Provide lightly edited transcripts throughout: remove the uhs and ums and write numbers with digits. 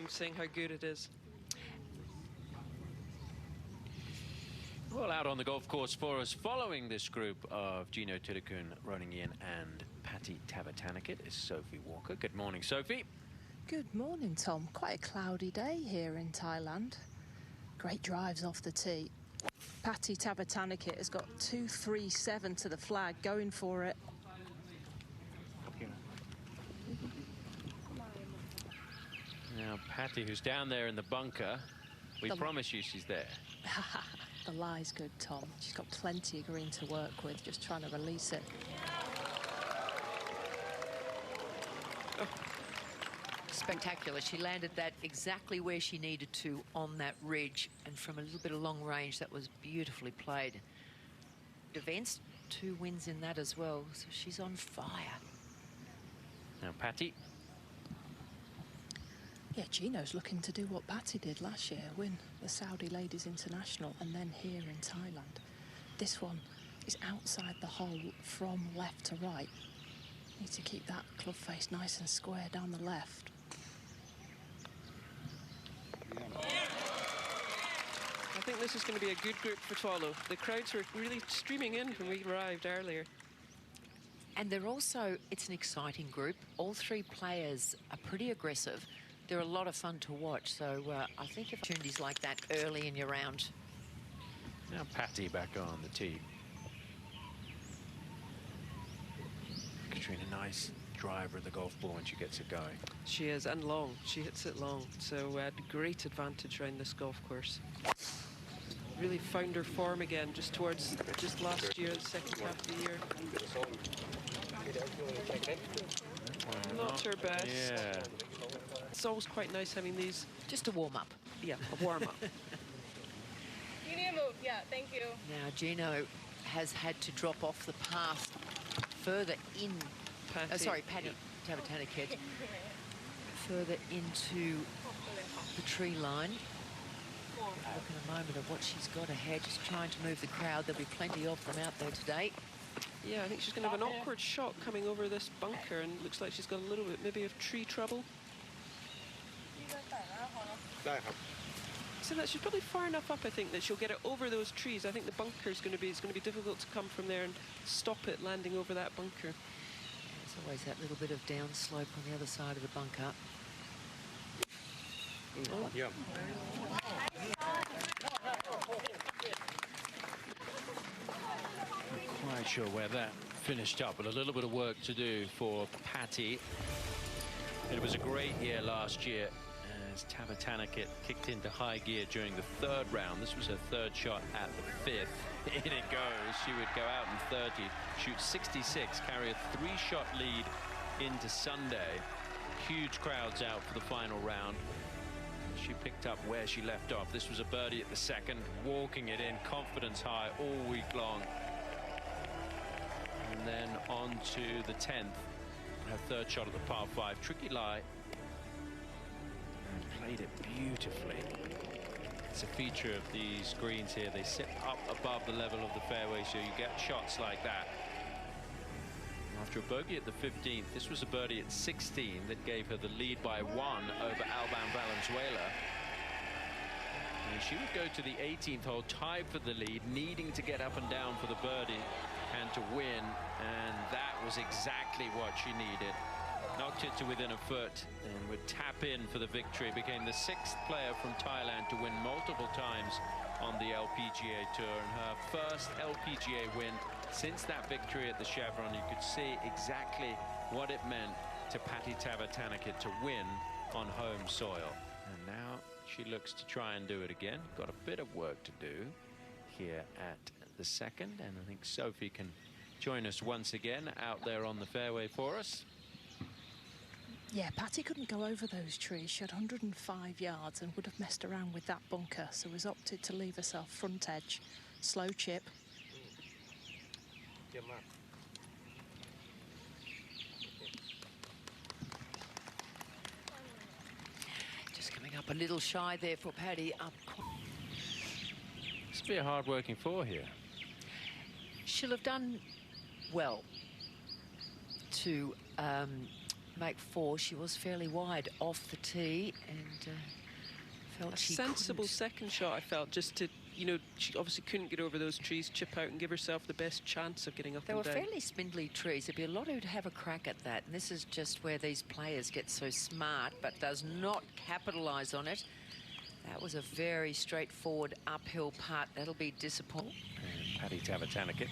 time saying how good it is. Well, out on the golf course for us, following this group of Gino Titakun, Ronan Yin and Patty Tavatanakit, is Sophie Walker. Good morning, Sophie. Good morning, Tom. Quite a cloudy day here in Thailand. Great drives off the tee. Patty Tavatanakit has got 237 to the flag, going for it. Now, Patty, who's down there in the bunker, we promise you she's there. The lie's good, Tom. She's got plenty of green to work with, just trying to release it. Spectacular. She landed that exactly where she needed to on that ridge, and from a little bit of long range, that was beautifully played. Events, 2 wins in that as well, so she's on fire. Now, Patty. Yeah, Gino's looking to do what Patty did last year, win the Saudi Ladies International and then here in Thailand. This one is outside the hole from left to right. Need to keep that club face nice and square down the left. I think this is going to be a good group for Twalo. The crowds were really streaming in when we arrived earlier. And they're also, it's an exciting group. All 3 players are pretty aggressive. They're a lot of fun to watch, so I think if opportunities like that early in your round. Now Patty back on the tee. Katrina, nice driver of the golf ball when she gets it going. She is, and long. She hits it long, so great advantage around this golf course. Really found her form again just last year, the second half of the year. Not her best. Yeah. It's always quite nice having these. Just a warm-up. Yeah, a warm-up. You need to move. Yeah, thank you. Now, Gino has had to drop off the path further in. Patty Tavatanakit. Further into the tree line. Look in a moment at what she's got ahead, just trying to move the crowd. There'll be plenty of them out there today. Yeah, I think she's going to have an awkward shot coming over this bunker, and looks like she's got a little bit maybe of tree trouble. So that she's probably far enough up, I think, that she'll get it over those trees. I think the bunker is going to be, it's going to be difficult to come from there and stop it landing over that bunker. There's always that little bit of downslope on the other side of the bunker. Oh. Yeah. Not quite sure where that finished up, but a little bit of work to do for Patty. It was a great year last year as Tavatanakit kicked into high gear during the 3rd round. This was her 3rd shot at the 5th. In it goes. She would go out in 30, shoot 66, carry a 3-shot lead into Sunday. Huge crowds out for the final round. She picked up where she left off. This was a birdie at the 2nd, walking it in, confidence high all week long. And then on to the 10th, her 3rd shot at the par 5. Tricky lie. And played it beautifully. It's a feature of these greens here. They sit up above the level of the fairway, so you get shots like that. After a bogey at the 15th, this was a birdie at 16 that gave her the lead by 1 over Alban Valenzuela. And she would go to the 18th hole, tied for the lead, needing to get up and down for the birdie and to win. And that was exactly what she needed. Knocked it to within a foot and would tap in for the victory. Became the 6th player from Thailand to win multiple times on the LPGA Tour, and her first LPGA win since that victory at the Chevron. You could see exactly what it meant to Patty Tavatanakit to win on home soil. And now she looks to try and do it again. Got a bit of work to do here at the 2nd, and I think Sophie can join us once again out there on the fairway for us. Yeah, Patty couldn't go over those trees. She had 105 yards and would have messed around with that bunker, so has opted to leave herself front edge. Slow chip. Just coming up a little shy there for Patty. This will be a hard-working 4 here. She'll have done well to make 4. She was fairly wide off the tee and felt A she sensible couldn't. second shot, I felt, just to, you know, she obviously couldn't get over those trees, chip out and give herself the best chance of getting up They and were down. fairly spindly trees. There'd be a lot who'd have a crack at that. And this is just where these players get so smart, but does not capitalise on it. That was a very straightforward uphill putt. That'll be disappointing. And Patty Tavatanakit.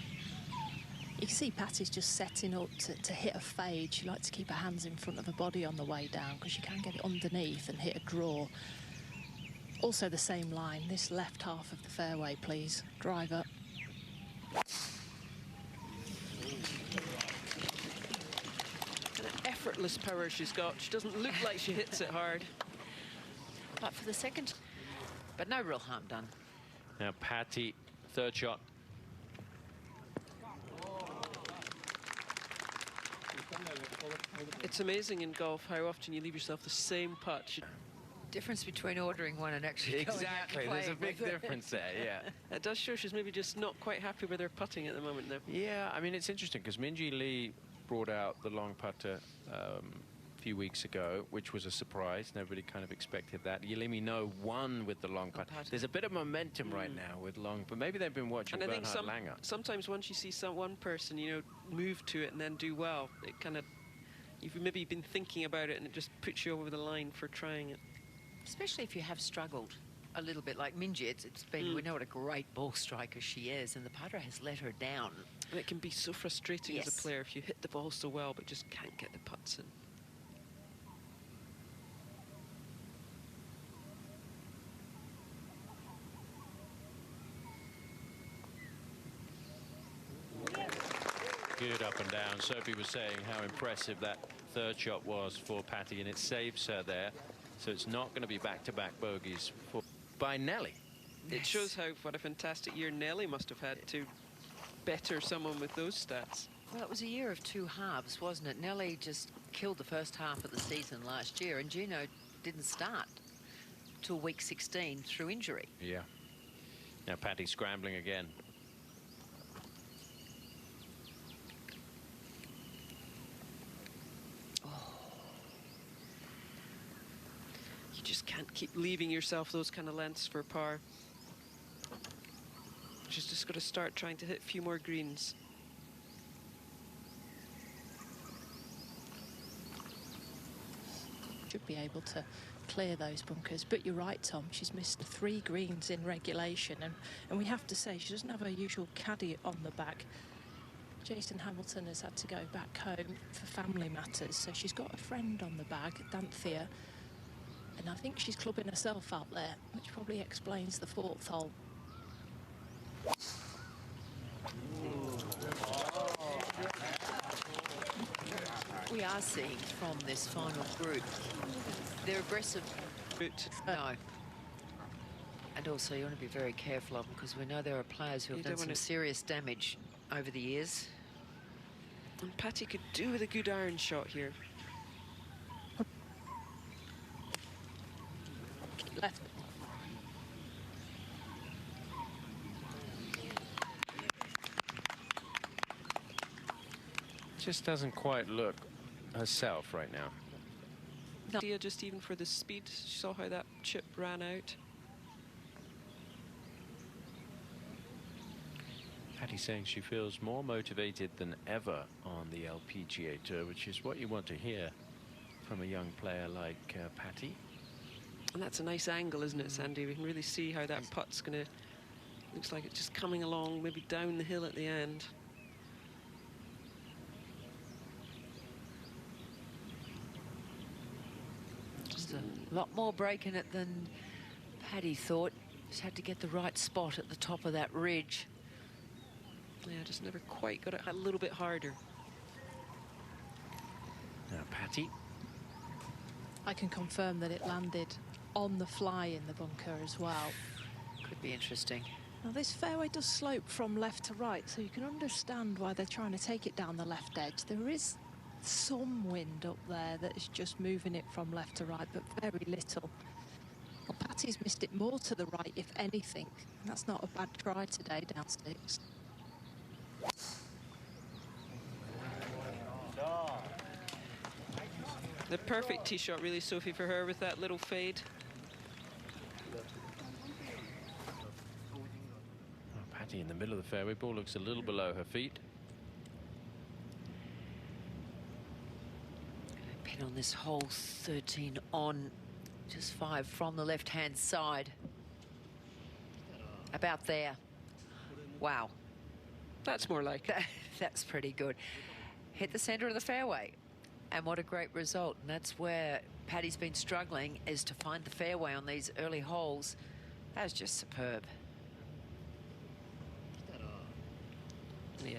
You can see Patty's just setting up to hit a fade. She likes to keep her hands in front of her body on the way down because she can get it underneath and hit a draw. Also the same line, this left half of the fairway, please. Drive up. An effortless power she's got. She doesn't look like she hits it hard. But for the second, but no real harm done. Now Patty, third shot. It's amazing in golf how often you leave yourself the same putt. Difference between ordering one and actually going out and Exactly, there's a playing big with it. difference there, yeah. It does show she's maybe just not quite happy with her putting at the moment, though. Yeah, I mean, it's interesting because Minjee Lee brought out the long putter a few weeks ago, which was a surprise. Nobody kind of expected that. Yilimi No won with the long putt. There's a bit of momentum right now with long, but maybe they've been watching And I think Bernhard Langer. sometimes once you see one person, you know, move to it and then do well, it kind of, you've maybe been thinking about it and it just puts you over the line for trying it. Especially if you have struggled a little bit like Minjee. It's been, we know what a great ball striker she is, and the putter has let her down. And it can be so frustrating as Yes. a player if you hit the ball so well but just can't get the putts in. Good up and down. Sophie was saying how impressive that third shot was for Patty, and it saves her there. So it's not going to be back-to-back bogeys by Nelly. It shows what a fantastic year Nelly must have had to better someone with those stats. Well, it was a year of 2 halves, wasn't it? Nelly just killed the first half of the season last year, and Gino didn't start till week 16 through injury. Yeah. Now Patty scrambling again. You just can't keep leaving yourself those kind of lengths for par. She's just got to start trying to hit a few more greens. Should be able to clear those bunkers, but you're right, Tom, she's missed 3 greens in regulation, and we have to say she doesn't have her usual caddy on the back. Jason Hamilton has had to go back home for family matters, so she's got a friend on the bag, Danthea, and I think she's clubbing herself out there, which probably explains the 4th hole. We are seeing from this final group, they're aggressive. No. And also you want to be very careful of them because we know there are players who have done some serious damage over the years. And Patty could do with a good iron shot here. Left. Just doesn't quite look herself right now. No. Idea just even for the speed, she saw how that chip ran out. Patty saying she feels more motivated than ever on the LPGA Tour, which is what you want to hear from a young player like Patty. And that's a nice angle, isn't it, Sandy? We can really see how that putt's going to... Looks like it's just coming along, maybe down the hill at the end. Just a lot more break in it than Patty thought. Just had to get the right spot at the top of that ridge. Yeah, just never quite got it a little bit harder. Now Patty. I can confirm that it landed on the fly in the bunker as well. Could be interesting. Now this fairway does slope from left to right, so you can understand why they're trying to take it down the left edge. There is some wind up there that is just moving it from left to right, but very little. Well, Patty's missed it more to the right, if anything. And that's not a bad try today, down 6. The perfect tee shot, really, Sophie, for her with that little fade. Well, Patty in the middle of the fairway. Ball looks a little below her feet. Pin on this hole, 13 on, just 5 from the left-hand side. About there. Wow. That's more like it. That's pretty good. Hit the centre of the fairway. And what a great result. And that's where Patty's been struggling, is to find the fairway on these early holes. That was just superb. Yeah.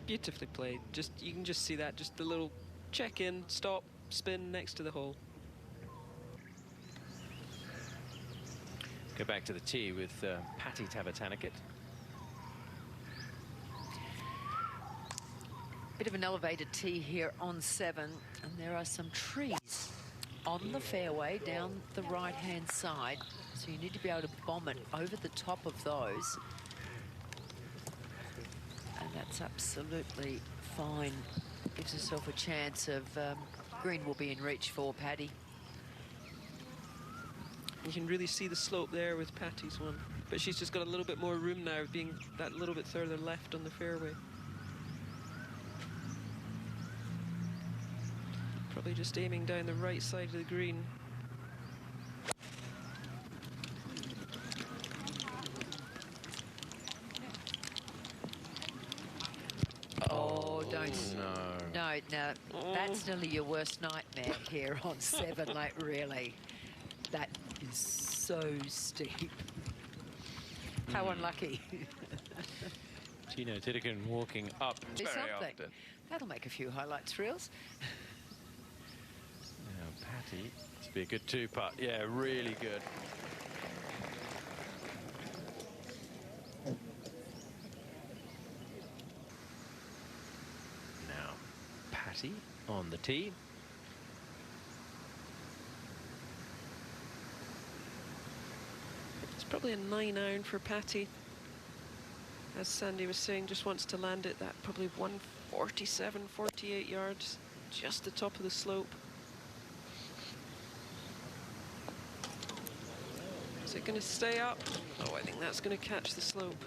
Beautifully played. Just, you can just see that, just the little check-in, stop, spin next to the hole. Go back to the tee with Patty Tavatanakit. Bit of an elevated tee here on 7, and there are some trees on the fairway down the right-hand side, so you need to be able to bomb it over the top of those. And that's absolutely fine. Gives herself a chance of green will be in reach for Patty. You can really see the slope there with Patty's one, but she's just got a little bit more room now, being that little bit further left on the fairway. Probably just aiming down the right side of the green. Oh, don't. No, that's nearly your worst nightmare here on 7, like, really. That is so steep. How unlucky. Tino Titikin walking up Do very something. often. That'll make a few highlights reels. Now, Patty, this would be a good 2-putt. Yeah, really good. Now, Patty on the tee. It's probably a 9-iron for Patty. As Sandy was saying, just wants to land it that probably 147, 48 yards, just the top of the slope. Is it going to stay up? Oh, I think that's going to catch the slope.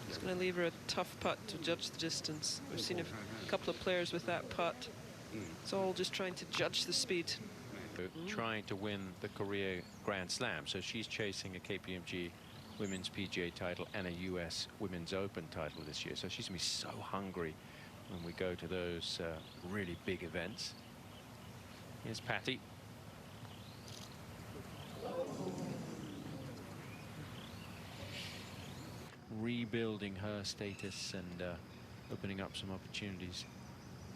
It's going to leave her a tough putt to judge the distance. We've seen a couple of players with that putt. It's all just trying to judge the speed. Trying to win the Korea Grand Slam, so she's chasing a KPMG Women's PGA title and a US Women's Open title this year, so she's going to be so hungry when we go to those really big events. Here's Patty. Rebuilding her status and opening up some opportunities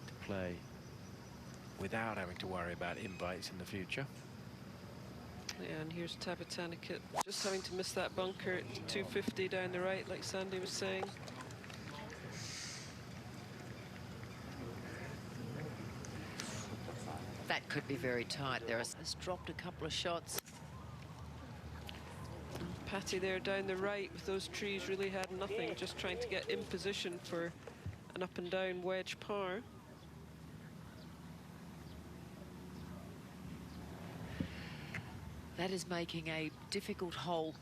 to play without having to worry about invites in the future. Yeah, and here's Tavatanakit just having to miss that bunker at 250 down the right, like Sandy was saying. That could be very tight. Has dropped a couple of shots. Patty there down the right with those trees really had nothing, just trying to get in position for an up and down wedge par. That is making a difficult hole.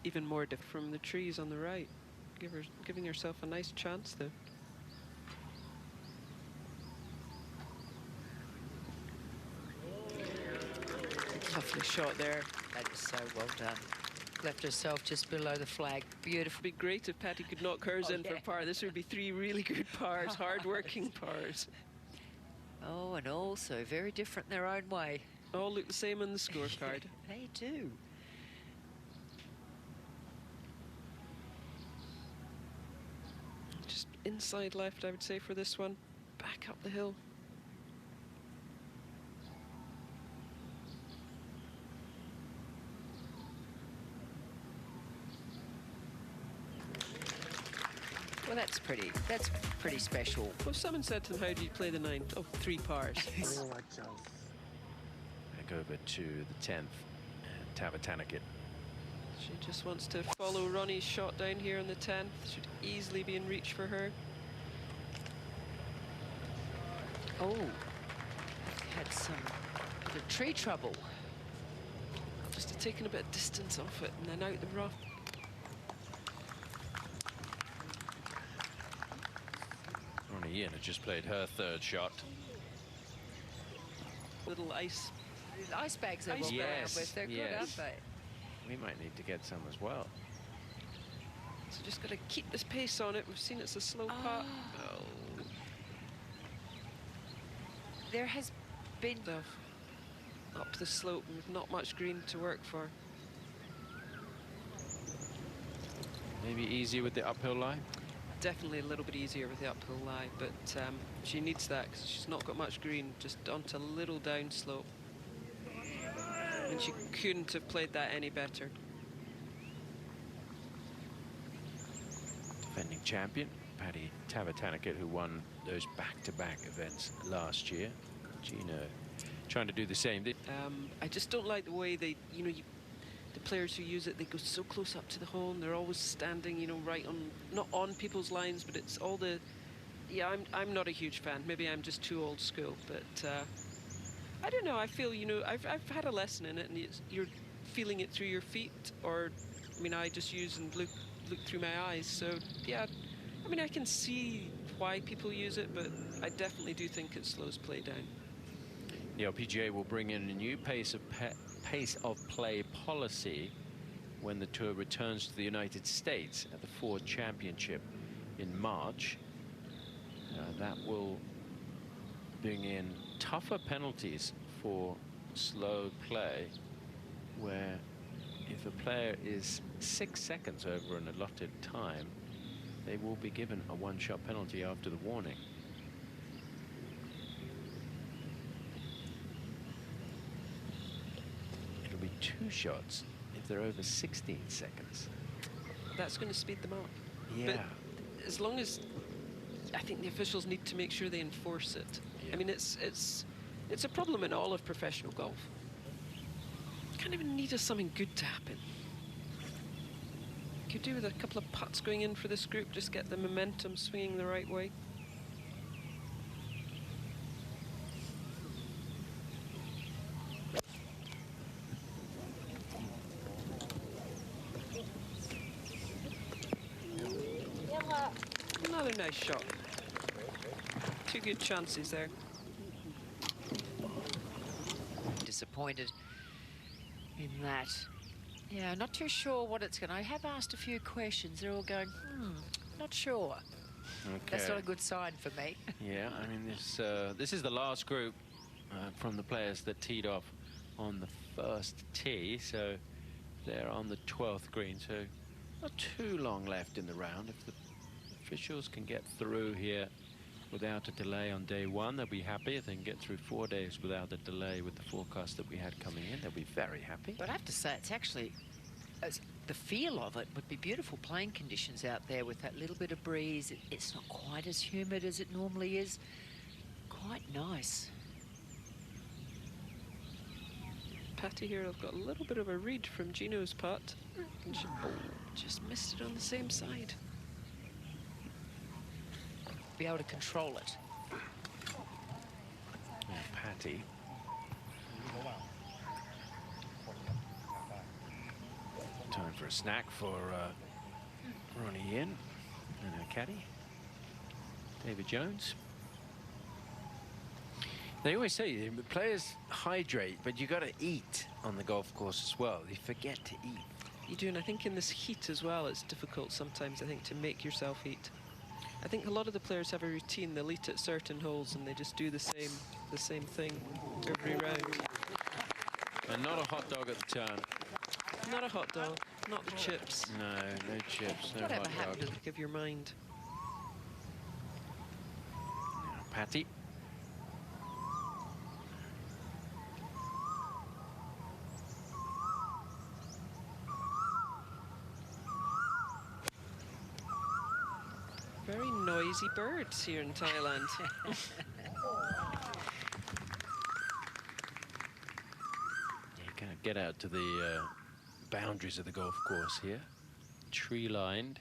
Even more from the trees on the right. Giving herself a nice chance though. Lovely shot there. That is so well done. Left herself just below the flag. Beautiful. It'd be great if Patty could knock hers in for par. This would be 3 really good pars, hard-working pars. Oh, and also very different in their own way. All look the same on the scorecard. They do. Just inside left, I would say, for this one. Back up the hill. Well, that's pretty special. Well, someone said to them, how do you play the 9? Oh, 3 pars. Back over to the 10th, and Tavatanakit. She just wants to follow Ronnie's shot down here on the 10th. Should easily be in reach for her. Oh, had some bit of tree trouble. Just taking a bit of distance off it and then out the rough. Ronnie Yin had just played her third shot. Little ice. Ice bags they Ice walk around bags. with, they're good, Yes. aren't they? We might need to get some as well. So just got to keep this pace on it. We've seen it's a slow putt. Oh. There has been... Up the slope with not much green to work for. Maybe easier with the uphill lie? Definitely a little bit easier with the uphill lie, but she needs that because she's not got much green, just onto a little down slope. And she couldn't have played that any better. Defending champion, Patty Tavatanakit, who won those back-to-back events last year. Gino trying to do the same. I just don't like the way they, the players who use it, they go so close up to the hole and they're always standing, right on, not on people's lines, but it's all the, yeah, I'm not a huge fan. Maybe I'm just too old school, but I don't know. I feel, I've had a lesson in it and you're feeling it through your feet, or, I just use and look through my eyes. So, yeah, I can see why people use it, but I definitely do think it slows play down. The LPGA will bring in a new pace of play policy when the tour returns to the United States at the Ford Championship in March. That will bring in tougher penalties for slow play, where if a player is 6 seconds over an allotted time, they will be given a one-shot penalty after the warning. It'll be 2 shots if they're over 16 seconds. That's going to speed them up. Yeah. But as long as, I think the officials need to make sure they enforce it. Yeah. It's a problem in all of professional golf. You can't even need something good to happen. You could do with a couple of putts going in for this group, just get the momentum swinging the right way. Another nice shot. 2 good chances there. Disappointed in that. Yeah, not too sure what it's going to... I have asked a few questions. They're all going, not sure. Okay. That's not a good sign for me. Yeah, this is the last group from the players that teed off on the first tee, so they're on the 12th green, so not too long left in the round. If the officials can get through here without a delay on day 1, they'll be happy. If they can get through 4 days without a delay with the forecast that we had coming in, they'll be very happy. But I have to say, it's actually, the feel of it would be beautiful playing conditions out there with that little bit of breeze. It's not quite as humid as it normally is. Quite nice. Patty here, I've got a little bit of a read from Gino's putt. And she just missed it on the same side. Be able to control it. Yeah, Patty. Time for a snack for Ronnie Yin and her caddy, David Jones. They always say players hydrate, but you got to eat on the golf course as well. They forget to eat. You do, and I think in this heat as well, it's difficult sometimes, I think, to make yourself eat. I think a lot of the players have a routine. They'll eat at certain holes and they just do the same thing every round. And not a hot dog at the turn. Not a hot dog, not the chips. No, no chips, no Whatever hot happened dog. to Give your mind. Now, Patty. Very noisy birds here in Thailand. You kind of get out to the boundaries of the golf course here. Tree lined.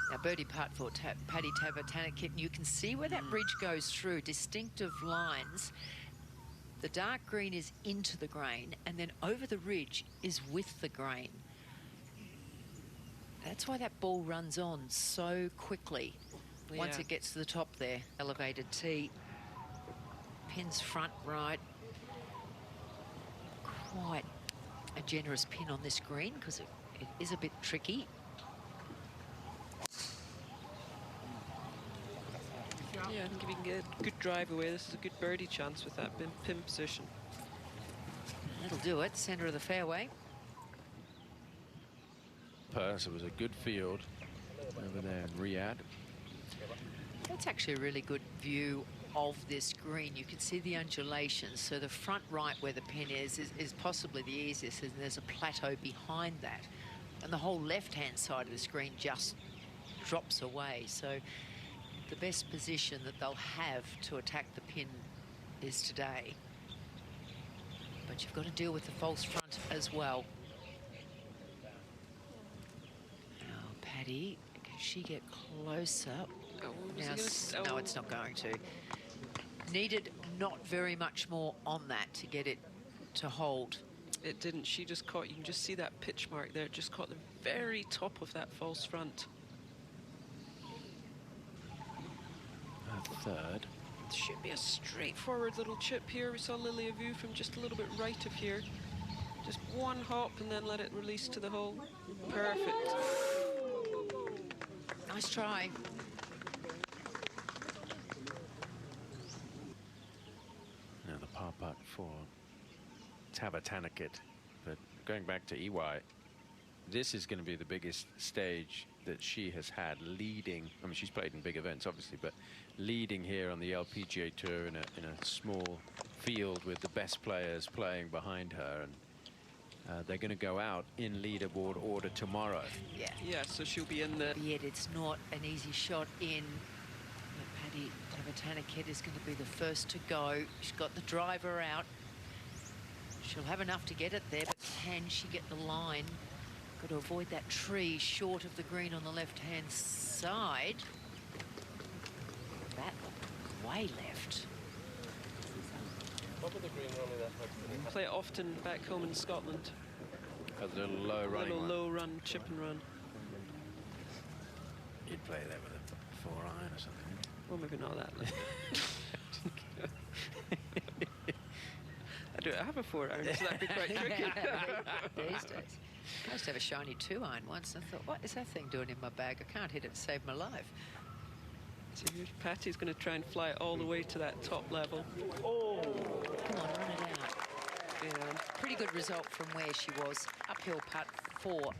Now, birdie putt for Paddy Tavatanakit. And you can see where that ridge goes through, distinctive lines. The dark green is into the grain, and then over the ridge is with the grain. That's why that ball runs on so quickly once it gets to the top there. Elevated tee. Pin's front right. Quite a generous pin on this green because it is a bit tricky. Yeah, I think if you can get a good drive away, this is a good birdie chance with that pin position. That'll do it. Centre of the fairway. It was a good field over there in Riyadh. That's actually a really good view of this green. You can see the undulations. So the front right where the pin is possibly the easiest, and there's a plateau behind that. And the whole left-hand side of the screen just drops away. So the best position that they'll have to attack the pin is today. But you've got to deal with the false front as well. Now, Paddy, can she get closer? Oh, Now, no, it's not going to. Needed not very much more on that to get it to hold. It didn't. She just caught, you can just see that pitch mark there. It just caught the very top of that false front. A third. It should be a straightforward little chip here. We saw Lilia Vu from just a little bit right of here. Just one hop and then let it release to the hole. Perfect. Nice try. Now the par putt for Tavatanakit. But going back to EY, this is going to be the biggest stage that she has had leading. I mean, she's played in big events, obviously, but leading here on the LPGA Tour in a small field with the best players playing behind her. And they're going to go out in leaderboard order tomorrow. Yeah. Yeah, so she'll be in the... Yet it's not an easy shot in. Paddy Tavatanakit is going to be the first to go. She's got the driver out. She'll have enough to get it there, but can she get the line? Got to avoid that tree short of the green on the left-hand side. That way left. Play it often back home in Scotland. A little low running little one. low run, chip and run. You'd play that with a 4 iron or something. Well, maybe not that low. I have a 4 iron, so that'd be quite tricky. These days. I used to have a shiny 2 iron once, and I thought, what is that thing doing in my bag? I can't hit it to save my life. So here's Patty's going to try and fly it all the way to that top level. Oh! Come on, run it out. Yeah. Pretty good result from where she was. Uphill putt for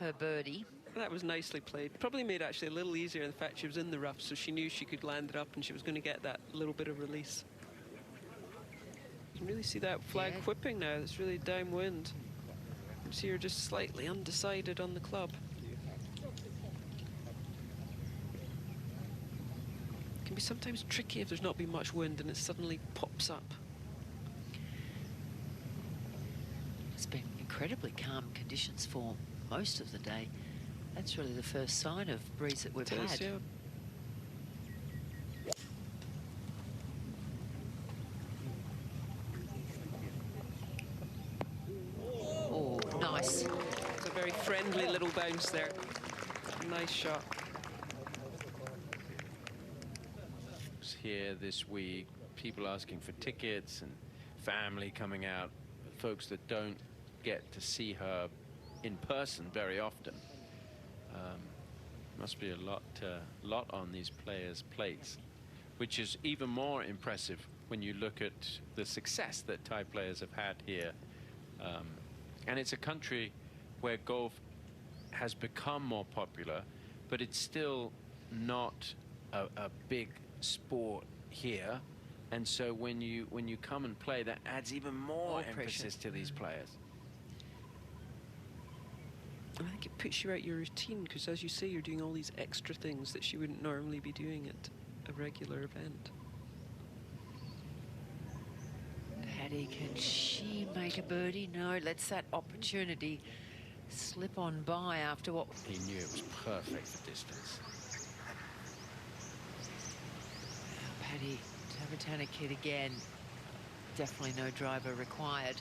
her birdie. That was nicely played. Probably made actually a little easier in the fact she was in the rough, so she knew she could land it up and she was going to get that little bit of release. You can really see that flag whipping now. It's really downwind. You see her just slightly undecided on the club. It can be sometimes tricky if there's not been much wind and it suddenly pops up. It's been incredibly calm conditions for most of the day. That's really the first sign of breeze that we've had. Yeah. Oh, nice. It's a very friendly little bounce there. Nice shot. Here this week, people asking for tickets and family coming out, folks that don't get to see her in person very often. Must be a lot on these players' plates, which is even more impressive when you look at the success that Thai players have had here. And it's a country where golf has become more popular, but it's still not a big sport here. And so when you come and play, that adds even more emphasis to these players. I think it puts you out your routine because, as you say, you're doing all these extra things that she wouldn't normally be doing at a regular event. Paddy, can she make a birdie? No, lets that opportunity slip on by after what... He knew it was perfect for distance. Paddy Tavatanakit again. Definitely no driver required.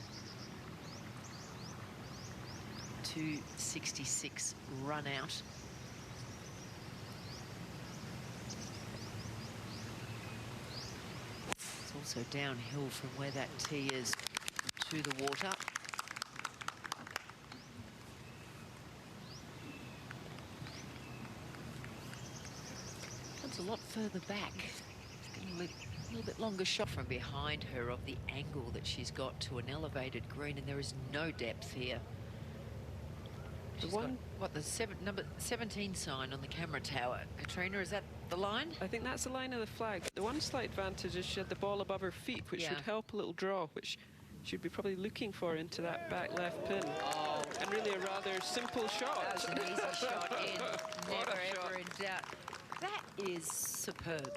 2:66 run out. It's also downhill from where that tee is to the water. That's a lot further back. It's getting a little bit longer shot from behind her of the angle that she's got to an elevated green, and there is no depth here. She's got, what, the number 17 sign on the camera tower. Katrina, is that the line? I think that's the line of the flag. The one slight advantage is she had the ball above her feet, which should help a little draw, which she'd be probably looking for into that back left pin. Oh. And really a rather simple shot. That was an easy shot in. Never ever in doubt. That is superb.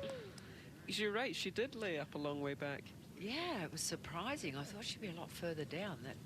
You're right, she did lay up a long way back. Yeah, it was surprising. I thought she'd be a lot further down. That.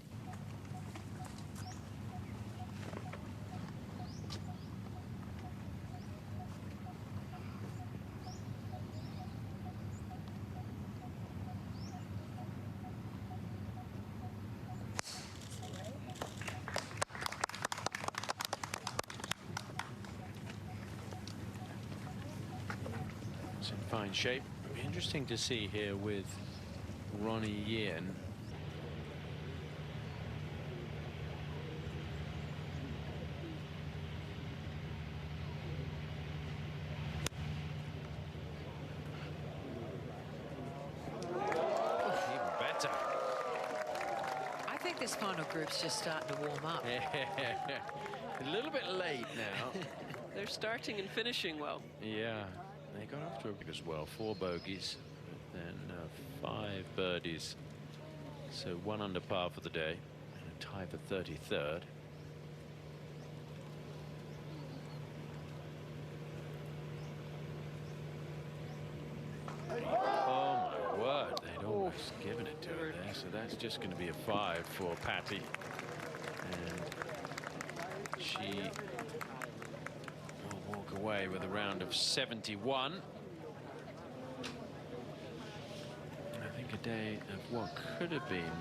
It's in fine shape. It'll be interesting to see here with Ronnie Yen. Even better. I think this final group's just starting to warm up. A little bit late now. They're starting and finishing well. Yeah, they got off to a as well. 4 bogeys, then 5 birdies. So 1 under par for the day, and a tie for 33rd. Oh my word, they'd almost given it to her there. So that's just going to be a 5 for Patty. And she will walk away with a round of 71. I think a day of what could have been